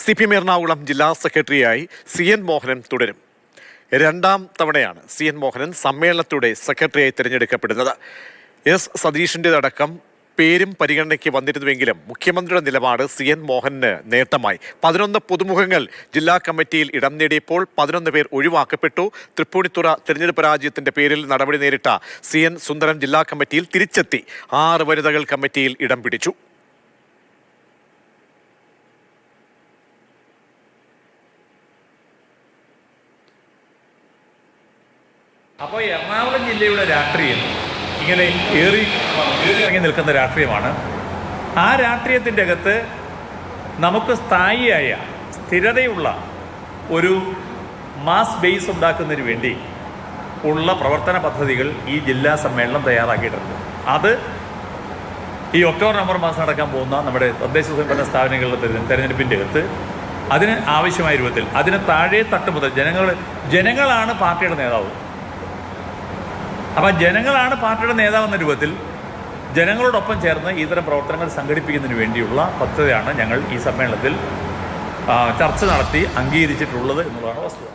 CPM Ernakulam ജില്ലാ സെക്രട്ടറിയായി CN Mohanan തുടരും. രണ്ടാം തവണയാണ് CN മോഹനൻ സമ്മേളനത്തിലൂടെ സെക്രട്ടറിയായി തിരഞ്ഞെടുക്കപ്പെടുന്നത്. S സതീഷിൻ്റെതടക്കം പേരും പരിഗണനയ്ക്ക് വന്നിരുന്നുവെങ്കിലും മുഖ്യമന്ത്രിയുടെ നിലപാട് CN മോഹനന് നേട്ടമായി. 11 പുതുമുഖങ്ങൾ ജില്ലാ കമ്മിറ്റിയിൽ ഇടം നേടിയപ്പോൾ 11 പേർ ഒഴിവാക്കപ്പെട്ടു. തൃപ്പൂണിത്തുറ തിരഞ്ഞെടുപ്പ് പരാജയത്തിന്റെ പേരിൽ നടപടി നേരിട്ട CN സുന്ദരൻ ജില്ലാ കമ്മിറ്റിയിൽ തിരിച്ചെത്തി. 6 വനിതകൾ കമ്മിറ്റിയിൽ ഇടം പിടിച്ചു. അപ്പോൾ എറണാകുളം ജില്ലയുടെ രാഷ്ട്രീയം ഇങ്ങനെ ഇറങ്ങി നിൽക്കുന്ന രാഷ്ട്രീയമാണ്. ആ രാഷ്ട്രീയത്തിൻ്റെ അകത്ത് നമുക്ക് സ്ഥായിയായ സ്ഥിരതയുള്ള ഒരു മാസ് ബേസ് ഉണ്ടാക്കുന്നതിന് വേണ്ടി ഉള്ള പ്രവർത്തന പദ്ധതികൾ ഈ ജില്ലാ സമ്മേളനം തയ്യാറാക്കിയിട്ടുണ്ട്. അത് ഈ ഒക്ടോബർ നവംബർ മാസം നടക്കാൻ പോകുന്ന നമ്മുടെ തദ്ദേശ സ്വയംഭരണ സ്ഥാപനങ്ങളുടെ തെരഞ്ഞെടുപ്പിൻ്റെ അകത്ത് അതിന് ആവശ്യമായ രൂപത്തിൽ അതിന് താഴെ തട്ട് മുതൽ ജനങ്ങളാണ് പാർട്ടിയുടെ നേതാവ്. അപ്പം ജനങ്ങളാണ് പാർട്ടിയുടെ നേതാവെന്ന രൂപത്തിൽ ജനങ്ങളോടൊപ്പം ചേർന്ന് ഇത്തരം പ്രവർത്തനങ്ങൾ സംഘടിപ്പിക്കുന്നതിന് വേണ്ടിയുള്ള പദ്ധതിയാണ് ഞങ്ങൾ ഈ സമ്മേളനത്തിൽ ചർച്ച നടത്തി അംഗീകരിച്ചിട്ടുള്ളത് എന്നുള്ളതാണ് വസ്തുത.